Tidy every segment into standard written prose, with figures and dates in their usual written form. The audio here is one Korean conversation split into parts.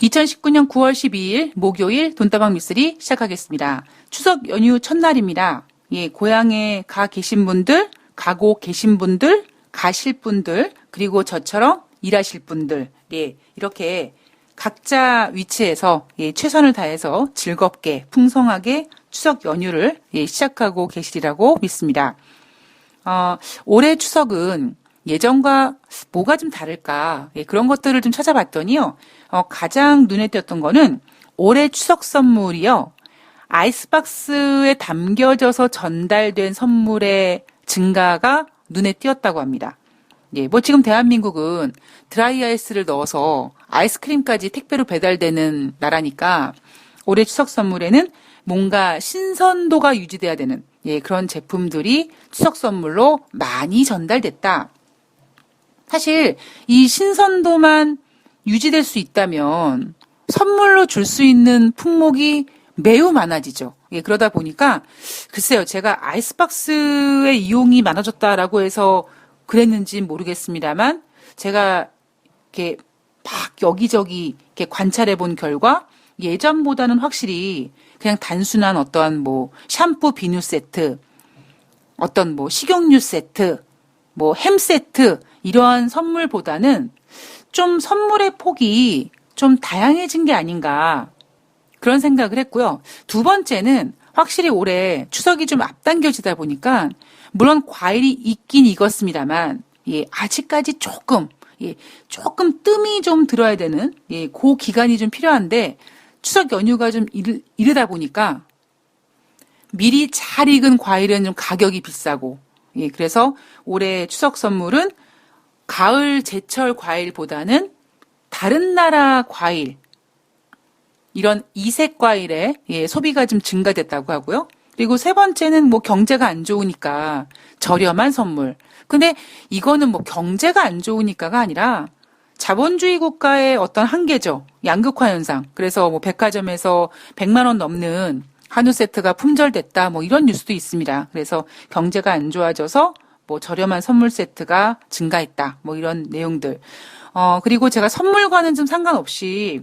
2019년 9월 12일 목요일 돈다방 미쓰리 시작하겠습니다. 추석 연휴 첫날입니다. 예, 고향에 계신 분들, 가고 계신 분들, 가실 분들, 그리고 저처럼 일하실 분들, 예, 이렇게 각자 위치에서 최선을 다해서 즐겁게 풍성하게 추석 연휴를 시작하고 계시리라고 믿습니다. 올해 추석은 예전과 뭐가 좀 다를까 그런 것들을 좀 찾아봤더니요. 가장 눈에 띄었던 거는 올해 추석 선물이요. 아이스박스에 담겨져서 전달된 선물의 증가가 눈에 띄었다고 합니다. 예, 뭐 지금 대한민국은 드라이 아이스를 넣어서 아이스크림까지 택배로 배달되는 나라니까 올해 추석 선물에는 뭔가 신선도가 유지돼야 되는 그런 제품들이 추석 선물로 많이 전달됐다. 사실 이 신선도만 유지될 수 있다면 선물로 줄 수 있는 품목이 매우 많아지죠. 예, 그러다 보니까 글쎄요, 제가 아이스박스의 이용이 많아졌다라고 해서 그랬는지 모르겠습니다만 제가 이렇게 막 여기저기 이렇게 관찰해 본 결과 예전보다는 확실히 그냥 단순한 어떤 뭐 샴푸 비누 세트, 어떤 뭐 식용유 세트, 뭐 햄 세트 이러한 선물보다는 좀 선물의 폭이 좀 다양해진 게 아닌가 그런 생각을 했고요. 두 번째는 확실히 올해 추석이 좀 앞당겨지다 보니까 물론 과일이 익긴 익었습니다만 아직까지 조금 뜸이 좀 들어야 되는 그 기간이 좀 필요한데 추석 연휴가 좀 이르다 보니까 미리 잘 익은 과일은 좀 가격이 비싸고 그래서 올해 추석 선물은 가을 제철 과일보다는 다른 나라 과일 이런 이색 과일의 소비가 좀 증가됐다고 하고요. 그리고 세 번째는 뭐 경제가 안 좋으니까 저렴한 선물. 근데 이거는 뭐 경제가 안 좋으니까가 아니라 자본주의 국가의 어떤 한계죠. 양극화 현상. 그래서 뭐 백화점에서 100만 원 넘는 한우 세트가 품절됐다. 뭐 이런 뉴스도 있습니다. 그래서 경제가 안 좋아져서 뭐 저렴한 선물 세트가 증가했다. 뭐 이런 내용들. 그리고 제가 선물과는 좀 상관없이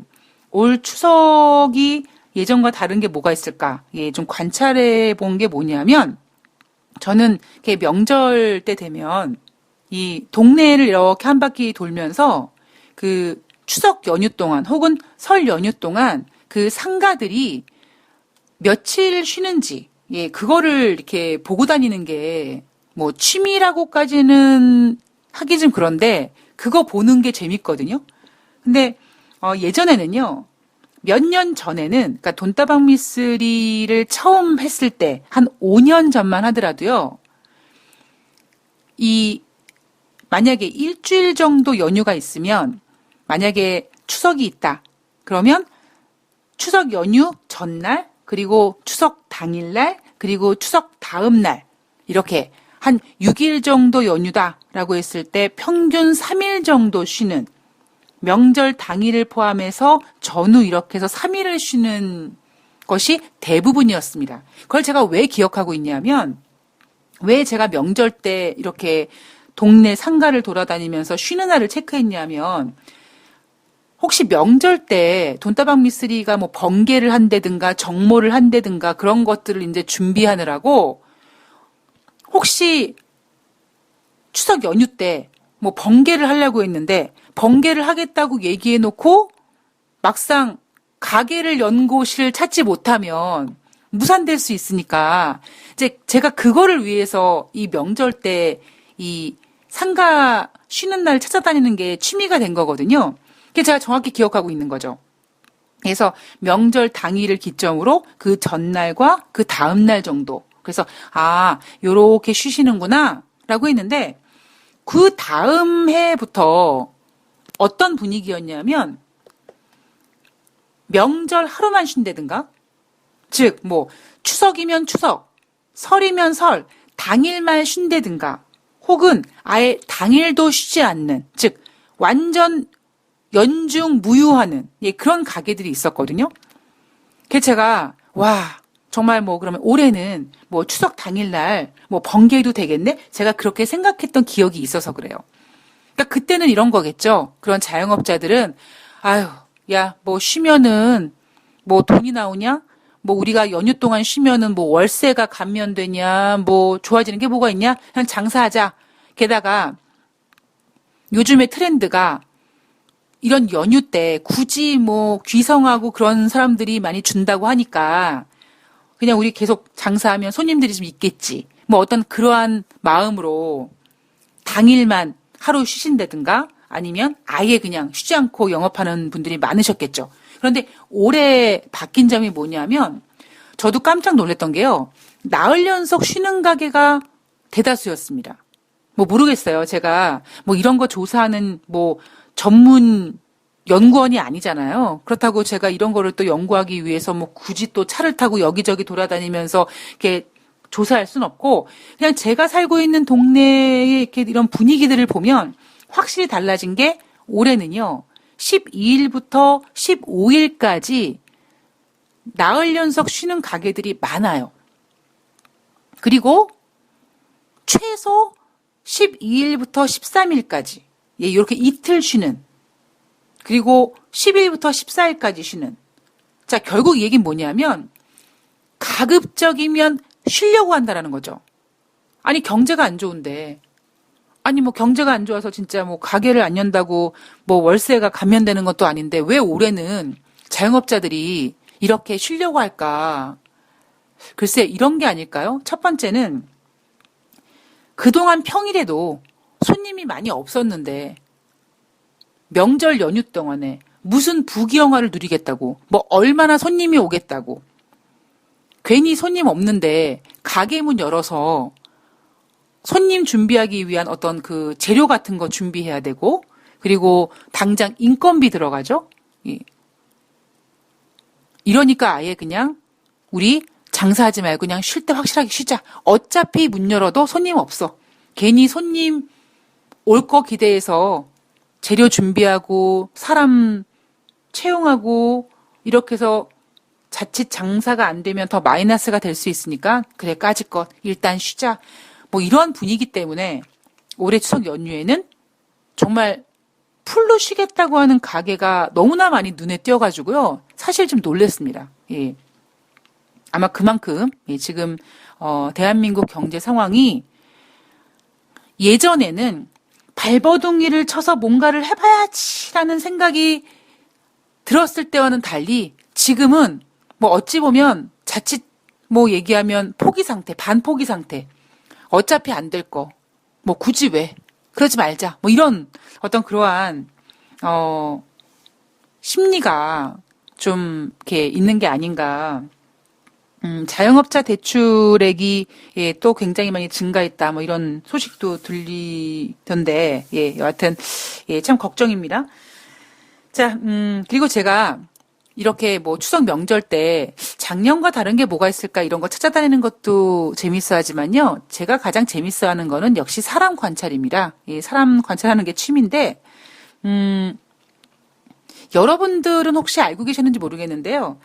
올 추석이 예전과 다른 게 뭐가 있을까? 좀 관찰해 본 게 뭐냐면 저는 이렇게 명절 때 되면 이 동네를 이렇게 한 바퀴 돌면서 그 추석 연휴 동안 혹은 설 연휴 동안 그 상가들이 며칠 쉬는지 그거를 이렇게 보고 다니는 게 뭐 취미라고까지는 하기 좀 그런데 그거 보는 게 재밌거든요. 근데 예전에는요. 몇 년 전에는 그러니까 돈다방 미쓰리를 처음 했을 때 한 5년 전만 하더라도요. 만약에 일주일 정도 연휴가 있으면 만약에 추석이 있다. 그러면 추석 연휴 전날 그리고 추석 당일날 그리고 추석 다음날 이렇게 한 6일 정도 연휴다라고 했을 때 평균 3일 정도 쉬는 명절 당일을 포함해서 전후 이렇게 해서 3일을 쉬는 것이 대부분이었습니다. 그걸 제가 왜 기억하고 있냐면 왜 제가 명절 때 이렇게 동네 상가를 돌아다니면서 쉬는 날을 체크했냐면 혹시 명절 때 돈다방 미쓰리가 뭐 번개를 한다든가 정모를 한다든가 그런 것들을 이제 준비하느라고 혹시 추석 연휴 때 뭐 번개를 하려고 했는데 번개를 하겠다고 얘기해 놓고 막상 가게를 연 곳을 찾지 못하면 무산될 수 있으니까 이제 제가 그거를 위해서 이 명절 때 이 상가 쉬는 날 찾아다니는 게 취미가 된 거거든요. 그게 제가 정확히 기억하고 있는 거죠. 그래서 명절 당일을 기점으로 그 전날과 그 다음날 정도. 그래서 요렇게 쉬시는구나 라고 했는데 그 다음 해부터 어떤 분위기였냐면 명절 하루만 쉰다든가 즉 뭐 추석이면 추석, 설이면 설, 당일만 쉰다든가 혹은 아예 당일도 쉬지 않는 즉 완전 연중 무휴하는 그런 가게들이 있었거든요. 그래서 제가 정말 뭐 그러면 올해는 뭐 추석 당일날 뭐 번개도 되겠네? 제가 그렇게 생각했던 기억이 있어서 그래요. 그러니까 그때는 이런 거겠죠. 그런 자영업자들은 야, 뭐 쉬면은 뭐 돈이 나오냐? 뭐 우리가 연휴 동안 쉬면은 뭐 월세가 감면되냐? 뭐 좋아지는 게 뭐가 있냐? 그냥 장사하자. 게다가 요즘의 트렌드가 이런 연휴 때 굳이 뭐 귀성하고 그런 사람들이 많이 준다고 하니까 그냥 우리 계속 장사하면 손님들이 좀 있겠지. 뭐 어떤 그러한 마음으로 당일만 하루 쉬신다든가 아니면 아예 그냥 쉬지 않고 영업하는 분들이 많으셨겠죠. 그런데 올해 바뀐 점이 뭐냐면 저도 깜짝 놀랐던 게요. 나흘 연속 쉬는 가게가 대다수였습니다. 뭐 모르겠어요. 제가 뭐 이런 거 조사하는 뭐 전문 연구원이 아니잖아요. 그렇다고 제가 이런 거를 또 연구하기 위해서 뭐 굳이 또 차를 타고 여기저기 돌아다니면서 이렇게 조사할 순 없고 그냥 제가 살고 있는 동네의 이렇게 이런 분위기들을 보면 확실히 달라진 게 올해는요. 12일부터 15일까지 나흘 연속 쉬는 가게들이 많아요. 그리고 최소 12일부터 13일까지 예, 이렇게 이틀 쉬는 그리고 10일부터 14일까지 쉬는 자 결국 이 얘기는 뭐냐면 가급적이면 쉬려고 한다라는 거죠. 아니 경제가 안 좋은데 아니 뭐 경제가 안 좋아서 진짜 뭐 가게를 안 연다고 뭐 월세가 감면되는 것도 아닌데 왜 올해는 자영업자들이 이렇게 쉬려고 할까? 글쎄 이런 게 아닐까요? 첫 번째는 그동안 평일에도 손님이 많이 없었는데 명절 연휴 동안에 무슨 부귀영화를 누리겠다고 뭐 얼마나 손님이 오겠다고 괜히 손님 없는데 가게 문 열어서 손님 준비하기 위한 어떤 그 재료 같은 거 준비해야 되고 그리고 당장 인건비 들어가죠. 이러니까 아예 그냥 우리 장사하지 말고 그냥 쉴 때 확실하게 쉬자. 어차피 문 열어도 손님 없어. 괜히 손님 올 거 기대해서 재료 준비하고 사람 채용하고 이렇게 해서 자칫 장사가 안 되면 더 마이너스가 될 수 있으니까 그래 까짓것 일단 쉬자. 뭐 이런 분위기 때문에 올해 추석 연휴에는 정말 풀로 쉬겠다고 하는 가게가 너무나 많이 눈에 띄어가지고요. 사실 좀 놀랐습니다. 예. 아마 그만큼 예, 지금 대한민국 경제 상황이 예전에는 발버둥이를 쳐서 뭔가를 해봐야지라는 생각이 들었을 때와는 달리 지금은 뭐 어찌 보면 자칫 뭐 얘기하면 포기 상태, 반포기 상태. 어차피 안 될 거. 뭐 굳이 왜? 그러지 말자. 뭐 이런 어떤 그러한 심리가 좀 이렇게 있는 게 아닌가. 자영업자 대출액이 예, 또 굉장히 많이 증가했다. 뭐 이런 소식도 들리던데 예, 여하튼 예, 참 걱정입니다. 자, 그리고 제가 이렇게 뭐 추석 명절 때 작년과 다른 게 뭐가 있을까 이런 거 찾아다니는 것도 재밌어 하지만요. 제가 가장 재밌어 하는 거는 역시 사람 관찰입니다. 예, 사람 관찰하는 게 취미인데, 여러분들은 혹시 알고 계셨는지 모르겠는데요.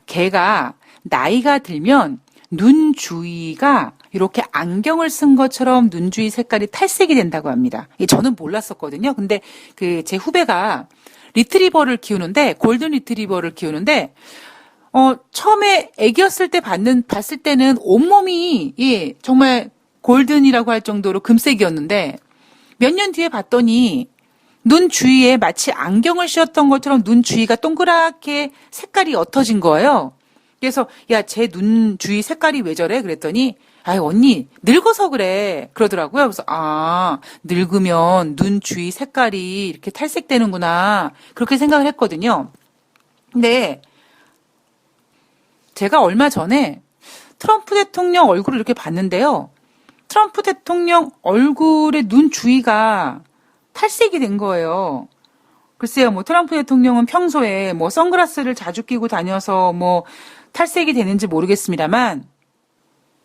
개가 나이가 들면 눈 주위가 이렇게 안경을 쓴 것처럼 눈 주위 색깔이 탈색이 된다고 합니다. 저는 몰랐었거든요. 근데 그 제 후배가 리트리버를 키우는데 골든 리트리버를 키우는데 처음에 애기였을 때 봤을 때는 온몸이 예, 정말 골든이라고 할 정도로 금색이었는데 몇 년 뒤에 봤더니 눈 주위에 마치 안경을 씌웠던 것처럼 눈 주위가 동그랗게 색깔이 옅어진 거예요. 그래서 야, 쟤 눈 주위 색깔이 왜 저래? 그랬더니 아이 언니 늙어서 그래 그러더라고요. 그래서 늙으면 눈 주위 색깔이 이렇게 탈색되는구나 그렇게 생각을 했거든요. 근데 제가 얼마 전에 트럼프 대통령 얼굴을 이렇게 봤는데요. 트럼프 대통령 얼굴의 눈 주위가 탈색이 된 거예요. 글쎄요, 뭐 트럼프 대통령은 평소에 뭐 선글라스를 자주 끼고 다녀서 뭐 탈색이 되는지 모르겠습니다만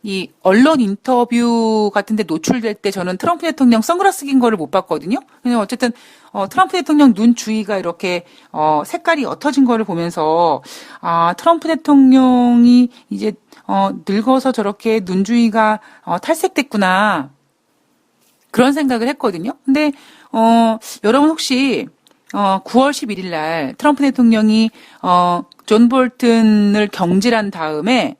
이 언론 인터뷰 같은 데 노출될 때 저는 트럼프 대통령 선글라스 낀 거를 못 봤거든요. 그냥 어쨌든 트럼프 대통령 눈 주위가 이렇게 색깔이 옅어진 거를 보면서 트럼프 대통령이 이제 늙어서 저렇게 눈 주위가 탈색됐구나. 그런 생각을 했거든요. 근데 여러분 혹시 9월 11일 날 트럼프 대통령이 존 볼튼을 경질한 다음에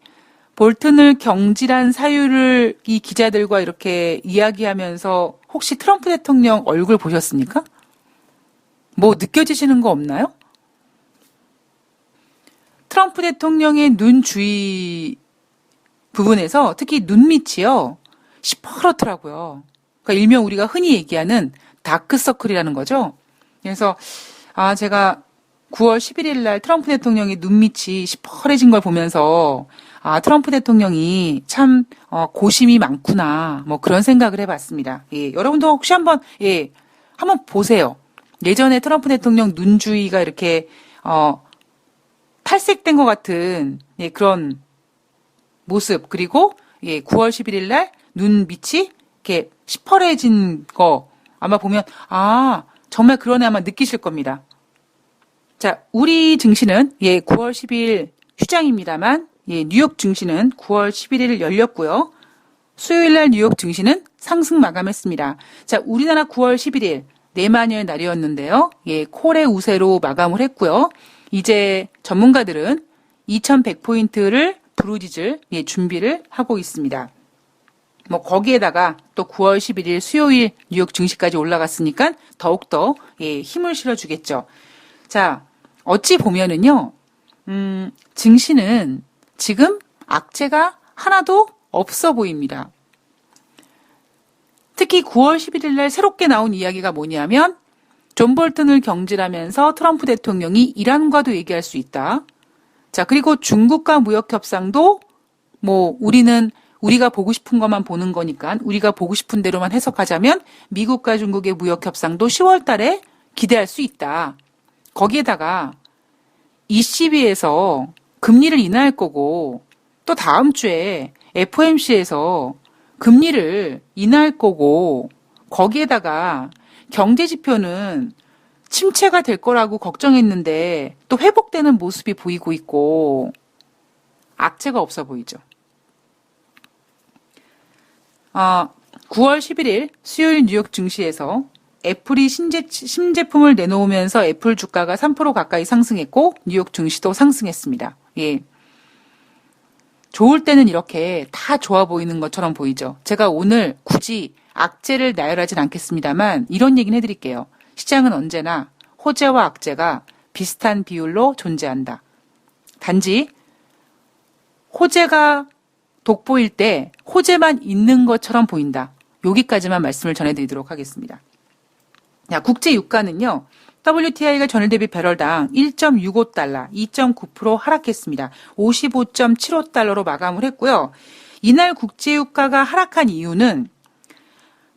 볼튼을 경질한 사유를 이 기자들과 이렇게 이야기하면서 혹시 트럼프 대통령 얼굴 보셨습니까? 뭐 느껴지시는 거 없나요? 트럼프 대통령의 눈 주위 부분에서 특히 눈 밑이요. 시퍼렇더라고요. 그러니까 일명 우리가 흔히 얘기하는 다크서클이라는 거죠. 그래서 제가 9월 11일 날 트럼프 대통령의 눈 밑이 시퍼래진 걸 보면서 트럼프 대통령이 참 고심이 많구나 뭐 그런 생각을 해봤습니다. 예, 여러분도 혹시 한번 보세요. 예전에 트럼프 대통령 눈 주위가 이렇게 탈색된 것 같은 그런 모습 그리고 9월 11일 날 눈 밑이 이렇게 시퍼래진 거 아마 보면 정말 그러네 아마 느끼실 겁니다. 자, 우리 증시는 9월 10일 휴장입니다만 뉴욕 증시는 9월 11일 열렸고요. 수요일 날 뉴욕 증시는 상승 마감했습니다. 자, 우리나라 9월 11일 내마녀의 날이었는데요. 콜의 우세로 마감을 했고요. 이제 전문가들은 2100포인트를 부르짖을 준비를 하고 있습니다. 뭐 거기에다가 또 9월 11일 수요일 뉴욕 증시까지 올라갔으니까 더욱더 힘을 실어주겠죠. 자, 어찌 보면은요, 증시는 지금 악재가 하나도 없어 보입니다. 특히 9월 11일 날 새롭게 나온 이야기가 뭐냐면 존 볼튼을 경질하면서 트럼프 대통령이 이란과도 얘기할 수 있다. 자, 그리고 중국과 무역 협상도 뭐 우리가 보고 싶은 것만 보는 거니까 우리가 보고 싶은 대로만 해석하자면 미국과 중국의 무역 협상도 10월 달에 기대할 수 있다. 거기에다가 ECB에서 금리를 인하할 거고 또 다음 주에 FOMC에서 금리를 인하할 거고 거기에다가 경제 지표는 침체가 될 거라고 걱정했는데 또 회복되는 모습이 보이고 있고 악재가 없어 보이죠. 9월 11일 수요일 뉴욕 증시에서 애플이 신제품을 내놓으면서 애플 주가가 3% 가까이 상승했고 뉴욕 증시도 상승했습니다. 예. 좋을 때는 이렇게 다 좋아 보이는 것처럼 보이죠. 제가 오늘 굳이 악재를 나열하진 않겠습니다만 이런 얘기는 해드릴게요. 시장은 언제나 호재와 악재가 비슷한 비율로 존재한다. 단지 호재가 돋보일 때 호재만 있는 것처럼 보인다. 여기까지만 말씀을 전해드리도록 하겠습니다. 자, 국제 유가는요. WTI가 전일 대비 배럴당 1.65달러, 2.9% 하락했습니다. 55.75달러로 마감을 했고요. 이날 국제 유가가 하락한 이유는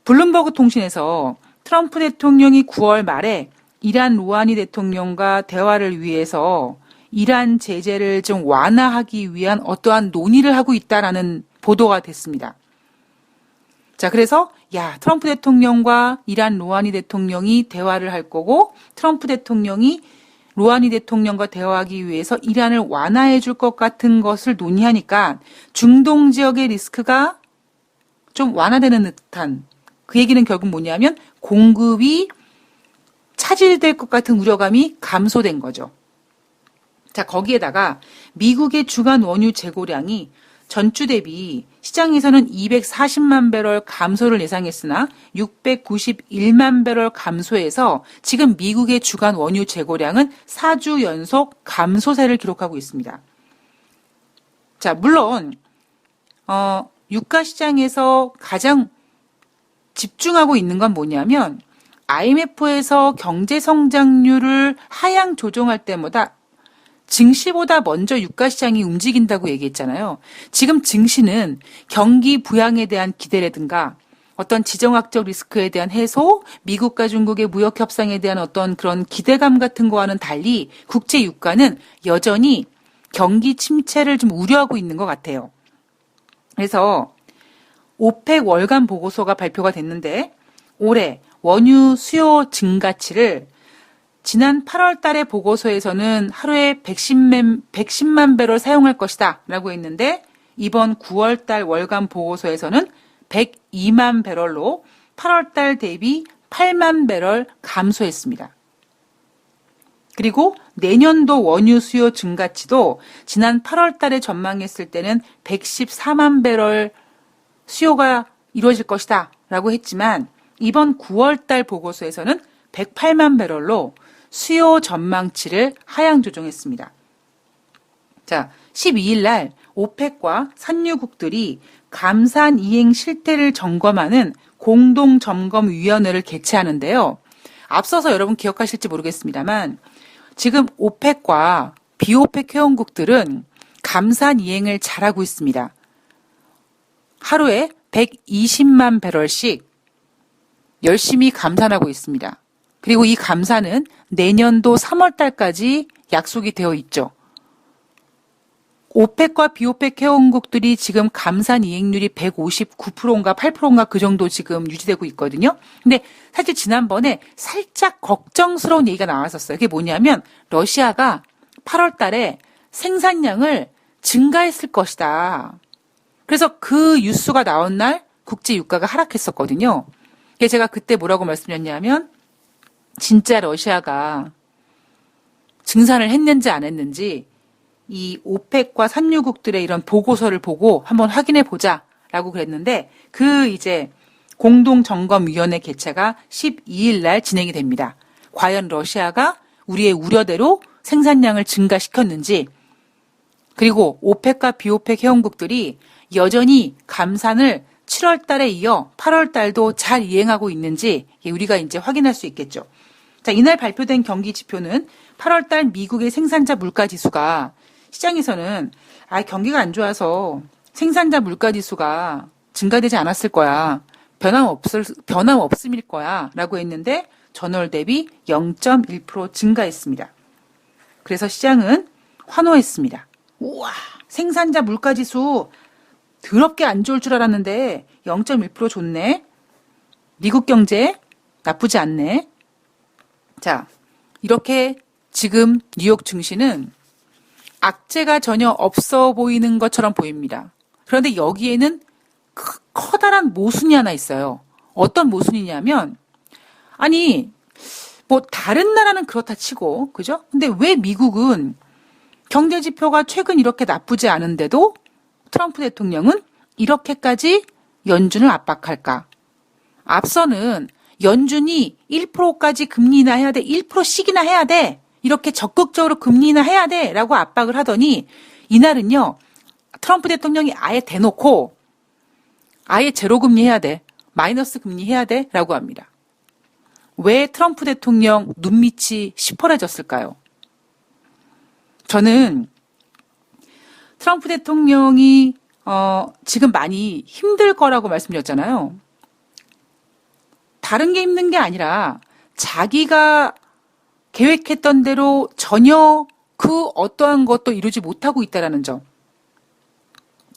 블룸버그 통신에서 트럼프 대통령이 9월 말에 이란 루하니 대통령과 대화를 위해서 이란 제재를 좀 완화하기 위한 어떠한 논의를 하고 있다라는 보도가 됐습니다. 자, 그래서 트럼프 대통령과 이란 루하니 대통령이 대화를 할 거고 트럼프 대통령이 루하니 대통령과 대화하기 위해서 이란을 완화해 줄 것 같은 것을 논의하니까 중동 지역의 리스크가 좀 완화되는 듯한 그 얘기는 결국 뭐냐면 공급이 차질될 것 같은 우려감이 감소된 거죠. 자, 거기에다가 미국의 주간 원유 재고량이 전주 대비 시장에서는 240만 배럴 감소를 예상했으나 691만 배럴 감소해서 지금 미국의 주간 원유 재고량은 4주 연속 감소세를 기록하고 있습니다. 자, 물론 유가 시장에서 가장 집중하고 있는 건 뭐냐면 IMF에서 경제 성장률을 하향 조정할 때마다 증시보다 먼저 유가 시장이 움직인다고 얘기했잖아요. 지금 증시는 경기 부양에 대한 기대라든가 어떤 지정학적 리스크에 대한 해소, 미국과 중국의 무역 협상에 대한 어떤 그런 기대감 같은 거와는 달리 국제 유가는 여전히 경기 침체를 좀 우려하고 있는 것 같아요. 그래서 오펙 월간 보고서가 발표가 됐는데 올해 원유 수요 증가치를 지난 8월 달의 보고서에서는 하루에 110만 배럴 사용할 것이다 라고 했는데 이번 9월 달 월간 보고서에서는 102만 배럴로 8월 달 대비 8만 배럴 감소했습니다. 그리고 내년도 원유 수요 증가치도 지난 8월 달에 전망했을 때는 114만 배럴 수요가 이루어질 것이다 라고 했지만 이번 9월 달 보고서에서는 108만 배럴로 수요 전망치를 하향 조정했습니다. 자, 12일 날 오펙과 산유국들이 감산 이행 실태를 점검하는 공동점검위원회를 개최하는데요. 앞서서 여러분 기억하실지 모르겠습니다만 지금 오펙과 비오펙 회원국들은 감산 이행을 잘하고 있습니다. 하루에 120만 배럴씩 열심히 감산하고 있습니다. 그리고 이 감산은 내년도 3월 달까지 약속이 되어 있죠. 오펙과 비오펙 회원국들이 지금 감산 이행률이 159%인가 8%인가 그 정도 지금 유지되고 있거든요. 근데 사실 지난번에 살짝 걱정스러운 얘기가 나왔었어요. 그게 뭐냐면 러시아가 8월 달에 생산량을 증가했을 것이다. 그래서 그 뉴스가 나온 날 국제 유가가 하락했었거든요. 그래서 제가 그때 뭐라고 말씀드렸냐면 진짜 러시아가 증산을 했는지 안 했는지 이 오펙과 산유국들의 이런 보고서를 보고 한번 확인해 보자라고 그랬는데 그 이제 공동점검위원회 개최가 12일 날 진행이 됩니다. 과연 러시아가 우리의 우려대로 생산량을 증가시켰는지 그리고 오펙과 비오펙 회원국들이 여전히 감산을 7월 달에 이어 8월 달도 잘 이행하고 있는지 우리가 이제 확인할 수 있겠죠. 자, 이날 발표된 경기 지표는 8월 달 미국의 생산자 물가 지수가 시장에서는 경기가 안 좋아서 생산자 물가 지수가 증가되지 않았을 거야. 변함없음일 거야. 라고 했는데 전월 대비 0.1% 증가했습니다. 그래서 시장은 환호했습니다. 우와, 생산자 물가 지수 더럽게 안 좋을 줄 알았는데 0.1% 좋네. 미국 경제 나쁘지 않네. 자, 이렇게 지금 뉴욕 증시는 악재가 전혀 없어 보이는 것처럼 보입니다. 그런데 여기에는 커다란 모순이 하나 있어요. 어떤 모순이냐면 아니 뭐 다른 나라는 그렇다 치고 그죠? 근데 왜 미국은 경제 지표가 최근 이렇게 나쁘지 않은데도 트럼프 대통령은 이렇게까지 연준을 압박할까? 앞서는 연준이 1%까지 금리 인하해야 돼. 1%씩이나 해야 돼. 이렇게 적극적으로 금리 인하해야 돼. 라고 압박을 하더니 이날은요. 트럼프 대통령이 아예 대놓고 아예 제로 금리 해야 돼. 마이너스 금리 해야 돼. 라고 합니다. 왜 트럼프 대통령 눈밑이 시퍼래졌을까요? 저는 트럼프 대통령이 지금 많이 힘들 거라고 말씀드렸잖아요. 다른 게 힘든 게 아니라 자기가 계획했던 대로 전혀 그 어떠한 것도 이루지 못하고 있다는 점.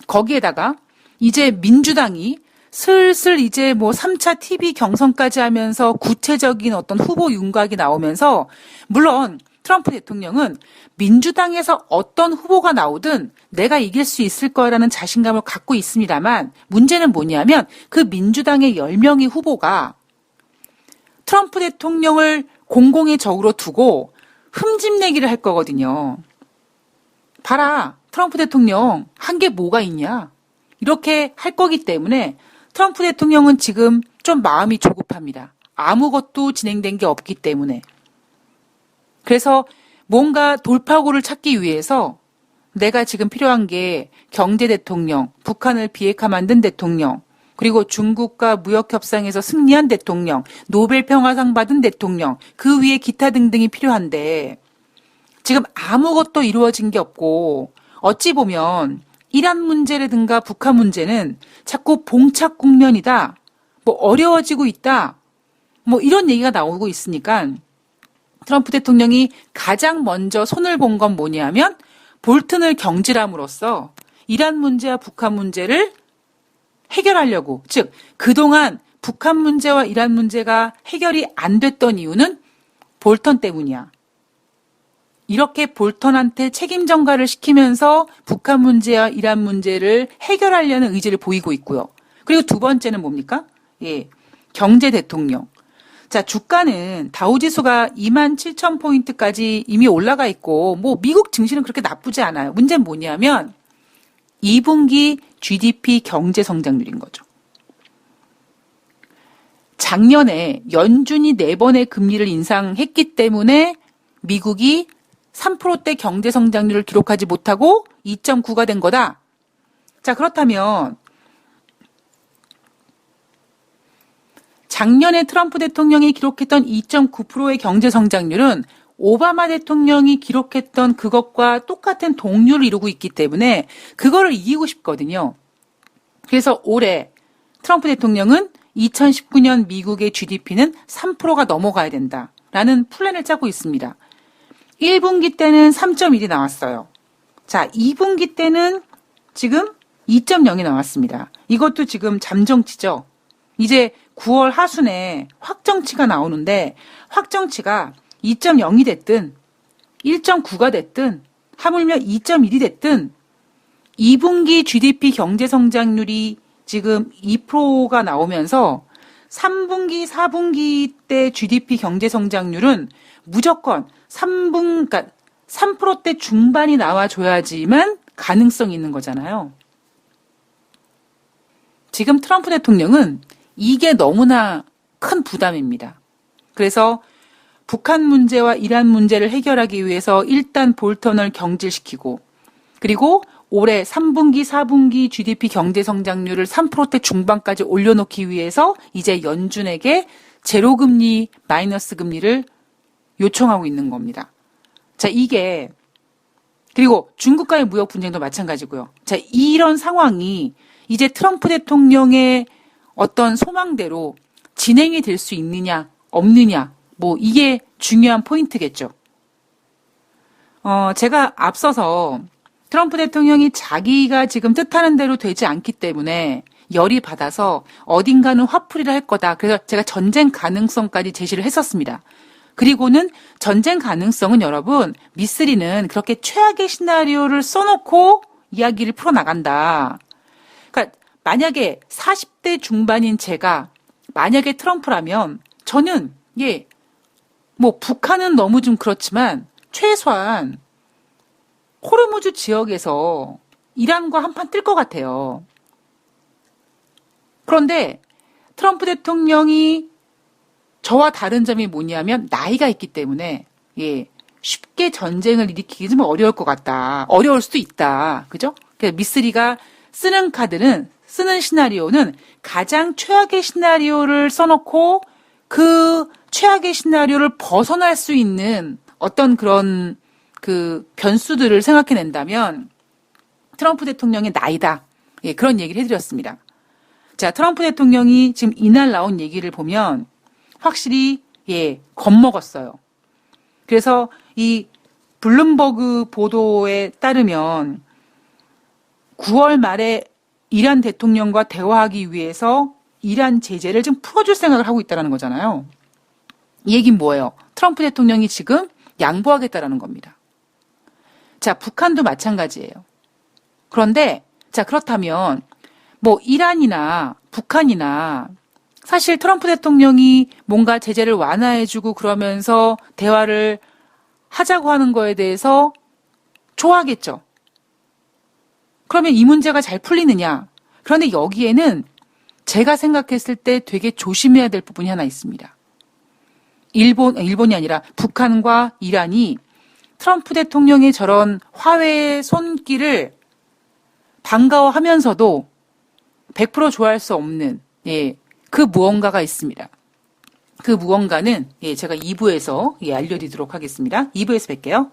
거기에다가 이제 민주당이 슬슬 이제 뭐 3차 TV 경선까지 하면서 구체적인 어떤 후보 윤곽이 나오면서 물론 트럼프 대통령은 민주당에서 어떤 후보가 나오든 내가 이길 수 있을 거라는 자신감을 갖고 있습니다만 문제는 뭐냐면 그 민주당의 10명의 후보가 트럼프 대통령을 공공의 적으로 두고 흠집내기를 할 거거든요. 봐라, 트럼프 대통령 한 게 뭐가 있냐. 이렇게 할 거기 때문에 트럼프 대통령은 지금 좀 마음이 조급합니다. 아무것도 진행된 게 없기 때문에. 그래서 뭔가 돌파구를 찾기 위해서 내가 지금 필요한 게 경제 대통령, 북한을 비핵화 만든 대통령, 그리고 중국과 무역협상에서 승리한 대통령, 노벨 평화상 받은 대통령, 그 위에 기타 등등이 필요한데 지금 아무것도 이루어진 게 없고 어찌 보면 이란 문제라든가 북한 문제는 자꾸 봉착 국면이다, 뭐 어려워지고 있다, 뭐 이런 얘기가 나오고 있으니까 트럼프 대통령이 가장 먼저 손을 본 건 뭐냐면 볼튼을 경질함으로써 이란 문제와 북한 문제를 해결하려고, 즉 그동안 북한 문제와 이란 문제가 해결이 안 됐던 이유는 볼턴 때문이야. 이렇게 볼턴한테 책임 전가를 시키면서 북한 문제와 이란 문제를 해결하려는 의지를 보이고 있고요. 그리고 두 번째는 뭡니까? 경제 대통령. 자, 주가는 다우지수가 27,000포인트까지 이미 올라가 있고, 뭐, 미국 증시는 그렇게 나쁘지 않아요. 문제는 뭐냐면, 2분기 GDP 경제 성장률인 거죠. 작년에 연준이 4번의 금리를 인상했기 때문에 미국이 3%대 경제 성장률을 기록하지 못하고 2.9가 된 거다. 자, 그렇다면 작년에 트럼프 대통령이 기록했던 2.9%의 경제 성장률은 오바마 대통령이 기록했던 그것과 똑같은 동률을 이루고 있기 때문에 그거를 이기고 싶거든요. 그래서 올해 트럼프 대통령은 2019년 미국의 GDP는 3%가 넘어가야 된다라는 플랜을 짜고 있습니다. 1분기 때는 3.1이 나왔어요. 자, 2분기 때는 지금 2.0이 나왔습니다. 이것도 지금 잠정치죠. 이제 9월 하순에 확정치가 나오는데 확정치가 2.0이 됐든 1.9가 됐든 하물며 2.1이 됐든 2분기 GDP 경제 성장률이 지금 2%가 나오면서 3분기, 4분기 때 GDP 경제 성장률은 무조건 3%대 중반이 나와줘야지만 가능성이 있는 거잖아요. 지금 트럼프 대통령은 이게 너무나 큰 부담입니다. 그래서 북한 문제와 이란 문제를 해결하기 위해서 일단 볼턴을 경질시키고 그리고 올해 3분기, 4분기 GDP 경제 성장률을 3%대 중반까지 올려놓기 위해서 이제 연준에게 제로금리, 마이너스 금리를 요청하고 있는 겁니다. 자, 이게 그리고 중국과의 무역 분쟁도 마찬가지고요. 자, 이런 상황이 이제 트럼프 대통령의 어떤 소망대로 진행이 될 수 있느냐, 없느냐, 뭐 이게 중요한 포인트겠죠. 제가 앞서서 트럼프 대통령이 자기가 지금 뜻하는 대로 되지 않기 때문에 열이 받아서 어딘가는 화풀이를 할 거다. 그래서 제가 전쟁 가능성까지 제시를 했었습니다. 그리고는 전쟁 가능성은 여러분, 미쓰리는 그렇게 최악의 시나리오를 써놓고 이야기를 풀어나간다. 그러니까 만약에 40대 중반인 제가 만약에 트럼프라면 저는 뭐 북한은 너무 좀 그렇지만 최소한 호르무즈 지역에서 이란과 한판 뜰 것 같아요. 그런데 트럼프 대통령이 저와 다른 점이 뭐냐면 나이가 있기 때문에 쉽게 전쟁을 일으키기 좀 어려울 것 같다. 어려울 수도 있다. 그죠? 그래서 미쓰리가 쓰는 시나리오는 가장 최악의 시나리오를 써놓고 그 최악의 시나리오를 벗어날 수 있는 어떤 그런 그 변수들을 생각해낸다면 트럼프 대통령의 나이다. 그런 얘기를 해드렸습니다. 자, 트럼프 대통령이 지금 이날 나온 얘기를 보면 확실히 겁먹었어요. 그래서 이 블룸버그 보도에 따르면 9월 말에 이란 대통령과 대화하기 위해서 이란 제재를 좀 풀어줄 생각을 하고 있다는 거잖아요. 이 얘기는 뭐예요? 트럼프 대통령이 지금 양보하겠다라는 겁니다. 자, 북한도 마찬가지예요. 그런데 자, 그렇다면 뭐 이란이나 북한이나 사실 트럼프 대통령이 뭔가 제재를 완화해주고 그러면서 대화를 하자고 하는 거에 대해서 좋아하겠죠. 그러면 이 문제가 잘 풀리느냐? 그런데 여기에는 제가 생각했을 때 되게 조심해야 될 부분이 하나 있습니다. 일본이 아니라 북한과 이란이 트럼프 대통령의 저런 화해의 손길을 반가워하면서도 100% 좋아할 수 없는 그 무언가가 있습니다. 그 무언가는 제가 2부에서 알려드리도록 하겠습니다. 2부에서 뵐게요.